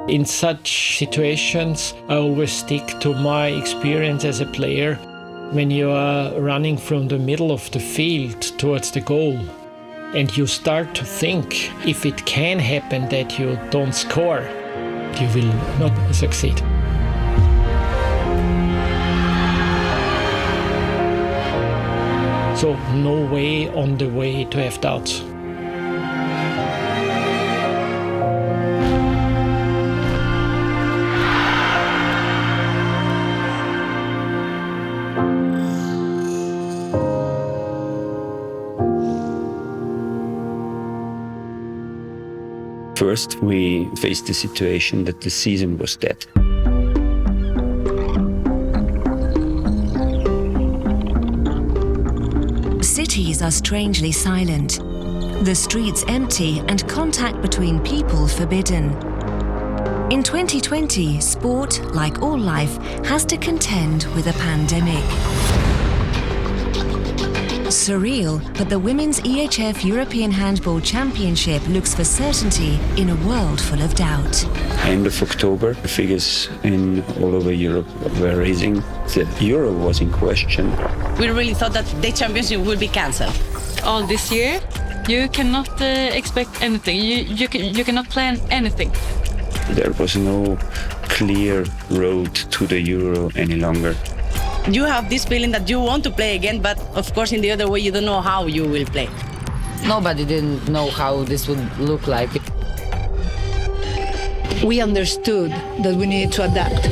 In such situations, I always stick to my experience as a player. When you are running from the middle of the field towards the goal, and you start to think if it can happen that you don't score, you will not succeed. So no way on the way to have doubts. First, we faced the situation that the season was dead. Cities are strangely silent, the streets empty and contact between people forbidden. In 2020, sport, like all life, has to contend with a pandemic. Surreal, but the Women's EHF European Handball Championship looks for certainty in a world full of doubt. End of October, the figures all over Europe were raising. The Euro was in question. We really thought that the championship would be cancelled. All this year, you cannot expect anything. You cannot plan anything. There was no clear road to the Euro any longer. You have this feeling that you want to play again, but of course in the other way you don't know how you will play. Nobody didn't know how this would look like. We understood that we needed to adapt.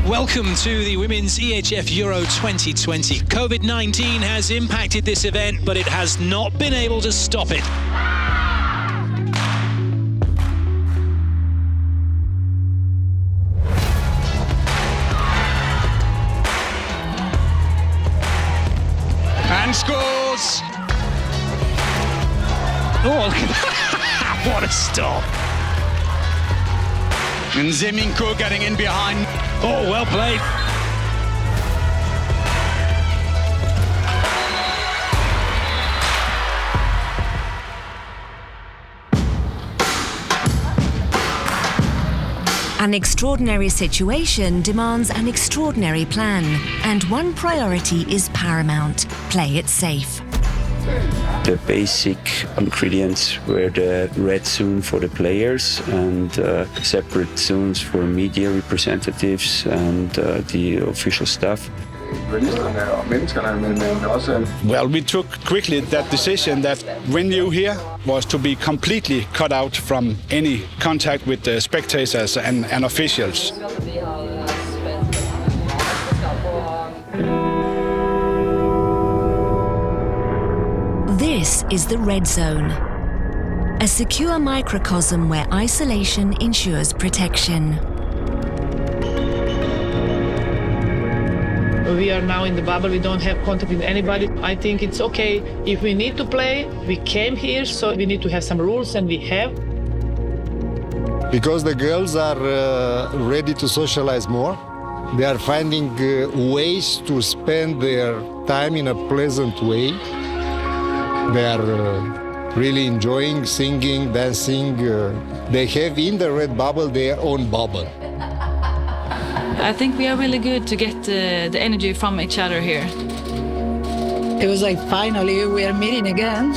Welcome to the Women's EHF Euro 2020. COVID-19 has impacted this event, but it has not been able to stop it. And scores! Oh, look at that. What a stop. And Zeminko getting in behind. Oh, well played. An extraordinary situation demands an extraordinary plan, and one priority is paramount: play it safe. The basic ingredients were the red zone for the players and separate zones for media representatives and the official staff. Well, we took quickly that decision that when you here was to be completely cut out from any contact with the spectators and officials. This is the red zone, a secure microcosm where isolation ensures protection. We are now in the bubble, we don't have contact with anybody. I think it's okay. If we need to play, we came here, so we need to have some rules, and we have. Because the girls are ready to socialize more. They are finding ways to spend their time in a pleasant way. They are really enjoying singing, dancing. They have in the red bubble their own bubble. I think we are really good to get the energy from each other here. It was like, finally, we are meeting again.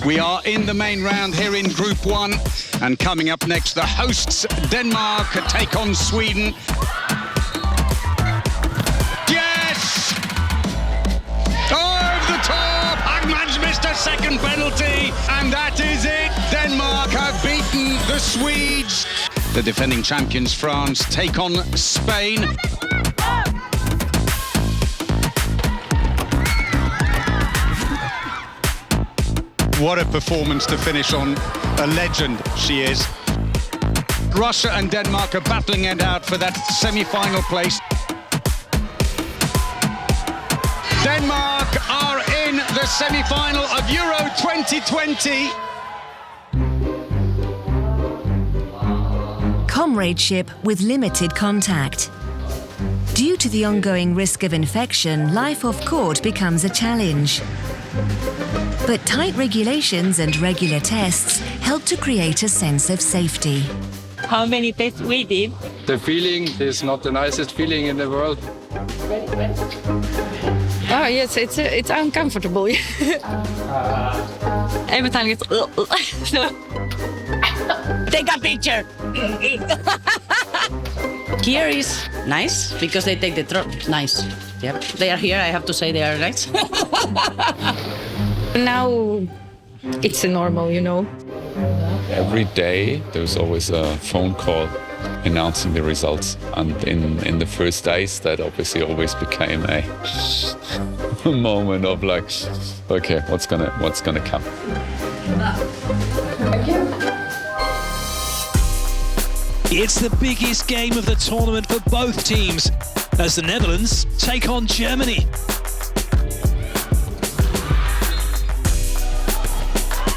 We are in the main round here in Group 1. And coming up next, the hosts Denmark take on Sweden. Yes! Over the top! Hagman's missed a second penalty. And that is it. Denmark have beaten the Swedes. The defending champions France take on Spain. What a performance to finish on. A legend she is. Russia and Denmark are battling it out for that semi-final place. Denmark are win the semi-final of Euro 2020. Comradeship with limited contact. Due to the ongoing risk of infection, life off court becomes a challenge. But tight regulations and regular tests help to create a sense of safety. How many tests we did? The feeling is not the nicest feeling in the world. Oh yes, it's uncomfortable. Every time it's Take a picture. Here is nice because they take the nice. Yep, they are here. I have to say they are nice. Now it's normal, you know. Every day there's always a phone call announcing the results, and in the first days that obviously always became a moment of like, okay, what's gonna come. It's the biggest game of the tournament for both teams as the Netherlands take on Germany.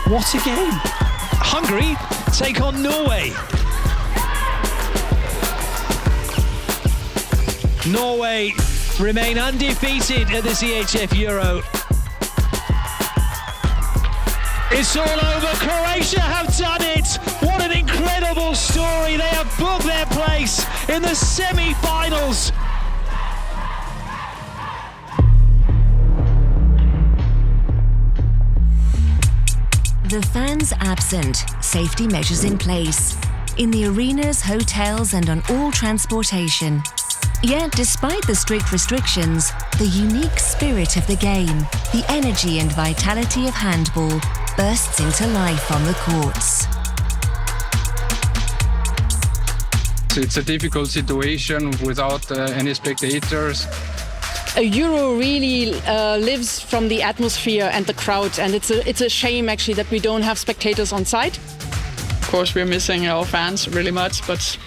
What a game! Hungary take on Norway. Norway remain undefeated at this EHF Euro. It's all over. Croatia have done it. What an incredible story. They have booked their place in the semi-finals. The fans absent, safety measures in place. In the arenas, hotels and on all transportation. Yet, despite the strict restrictions, the unique spirit of the game, the energy and vitality of handball bursts into life on the courts. It's a difficult situation without any spectators. A Euro really lives from the atmosphere and the crowd, and it's a shame actually that we don't have spectators on site. Of course, we're missing our fans really much, but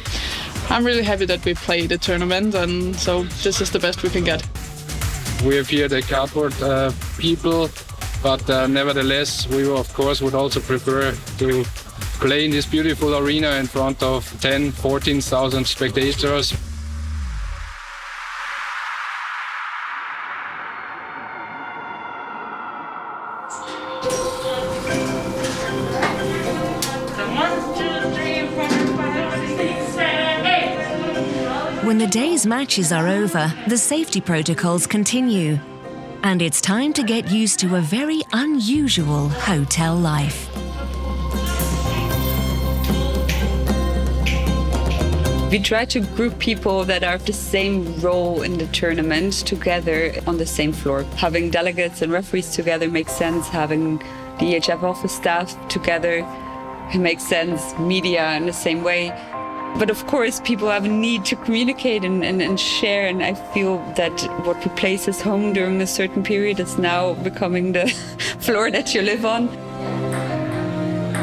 I'm really happy that we played the tournament, and so this is the best we can get. We have here the cardboard people, but nevertheless, we of course would also prefer to play in this beautiful arena in front of 10, 14,000 spectators. When the day's matches are over, the safety protocols continue. And it's time to get used to a very unusual hotel life. We try to group people that are of the same role in the tournament together on the same floor. Having delegates and referees together makes sense. Having the EHF office staff together, it makes sense. Media in the same way. But of course, people have a need to communicate and share, and I feel that what we place as home during a certain period is now becoming the floor that you live on.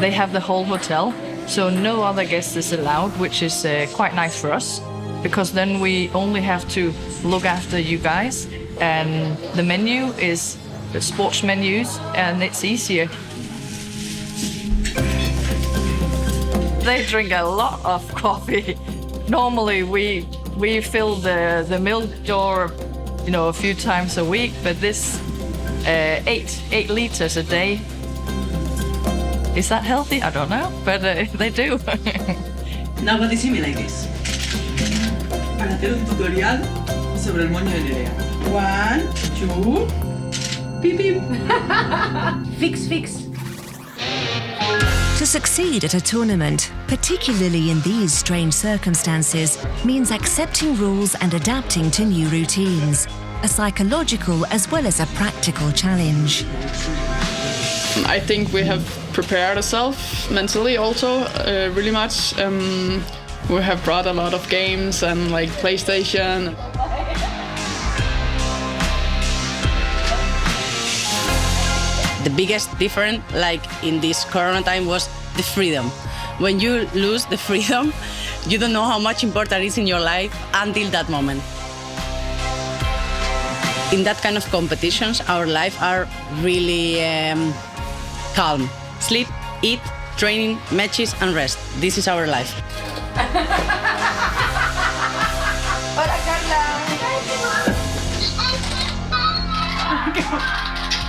They have the whole hotel, so no other guest is allowed, which is quite nice for us, because then we only have to look after you guys, and the menu is the sports menus, and it's easier. They drink a lot of coffee. Normally we fill the milk jar, a few times a week, but this 8 liters a day. Is that healthy? I don't know, but they do. Now what is similar like this? Para hacer un tutorial sobre el moño de Nerea. 1, 2, beep beep. Fix. To succeed at a tournament, particularly in these strange circumstances, means accepting rules and adapting to new routines, a psychological as well as a practical challenge. I think we have prepared ourselves mentally also really much. We have brought a lot of games and like PlayStation. The biggest difference, like in this Corona time, was the freedom. When you lose the freedom, you don't know how much important it is in your life until that moment. In that kind of competitions, our life are really calm. Sleep, eat, training, matches, and rest. This is our life.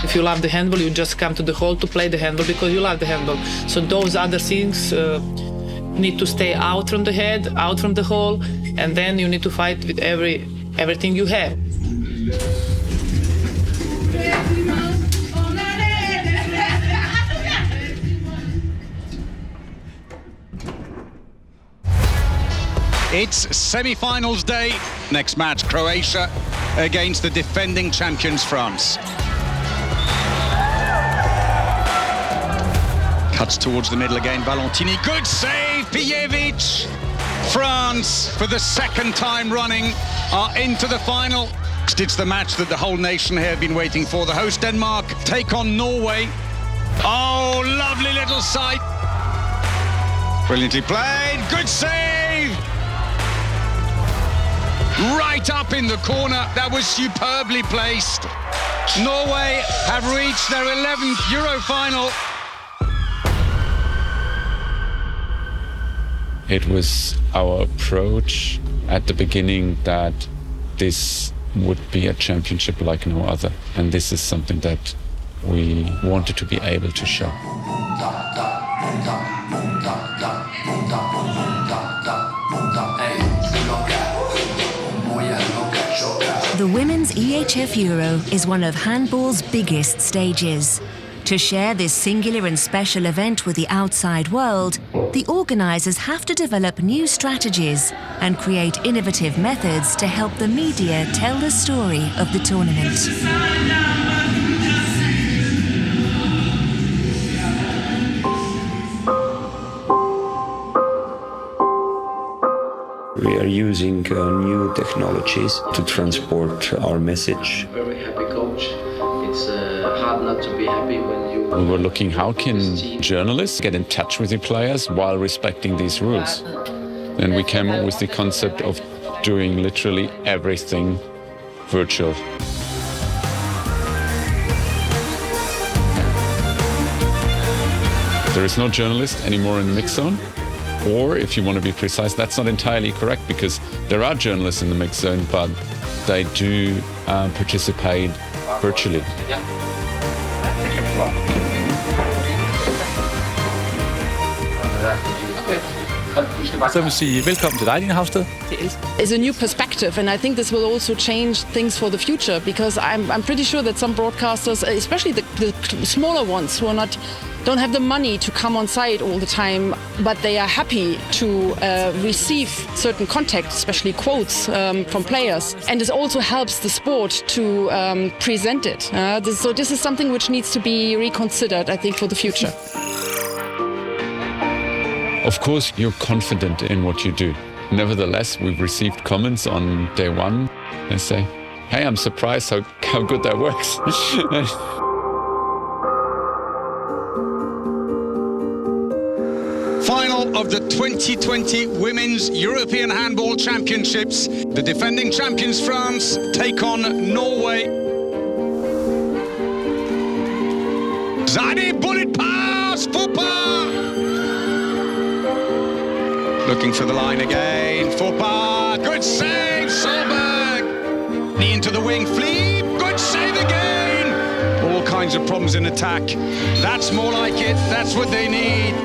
If you love the handball, you just come to the hall to play the handball because you love the handball. So those other things need to stay out from the head, out from the hall, and then you need to fight with everything you have. It's semi-finals day. Next match, Croatia against the defending champions, France. Cuts towards the middle again, Valentini. Good save, Pijevic. France, for the second time running, are into the final. It's the match that the whole nation here have been waiting for. The host Denmark take on Norway. Oh, lovely little sight. Brilliantly played, good save. Right up in the corner, that was superbly placed. Norway have reached their 11th Euro final. It was our approach at the beginning that this would be a championship like no other. And this is something that we wanted to be able to show. The Women's EHF Euro is one of handball's biggest stages. To share this singular and special event with the outside world, the organisers have to develop new strategies and create innovative methods to help the media tell the story of the tournament. We are using new technologies to transport our message. Very happy coach. It's hard not to be happy when you... We were looking how can journalists get in touch with the players while respecting these rules. And we came up with the concept of doing literally everything virtual. There is no journalist anymore in the mix zone. Or, if you want to be precise, that's not entirely correct because there are journalists in the mix zone, but they do participate virtually. Så vil jeg sige velkommen til dig, Line Havsted. Is a new perspective, and I think this will also change things for the future because I'm pretty sure that some broadcasters, especially the smaller ones who don't have the money to come on site all the time, but they are happy to receive certain contact, especially quotes from players. And this also helps the sport to present it. So this is something which needs to be reconsidered, I think, for the future. Of course, you're confident in what you do. Nevertheless, we've received comments on day one. They say, hey, I'm surprised how good that works. Final of the 2020 Women's European Handball Championships. The defending champions France take on Norway. Zani, bullet pass, Foppa! Looking for the line again, Foppa, good save, Solberg! Knee into the wing, Fleet, good save again! All kinds of problems in attack. That's more like it, that's what they need.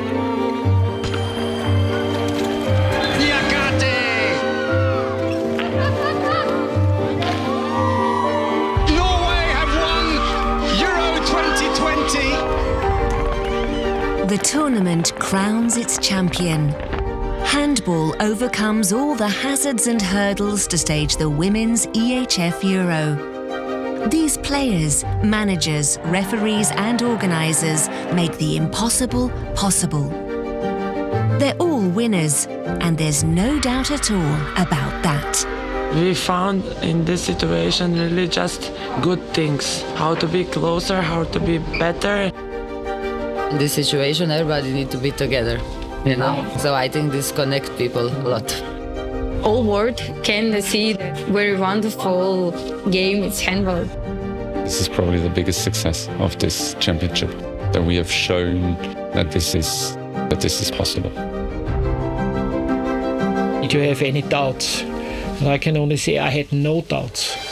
The tournament crowns its champion. Handball overcomes all the hazards and hurdles to stage the Women's EHF Euro. These players, managers, referees and organisers make the impossible possible. They're all winners, and there's no doubt at all about that. We found in this situation really just good things. How to be closer, how to be better. In this situation, everybody needs to be together, you know? So I think this connects people a lot. whole world can see the very wonderful game it's handball. This is probably the biggest success of this championship, that we have shown that this is possible. Did you have any doubts? And I can only say I had no doubts.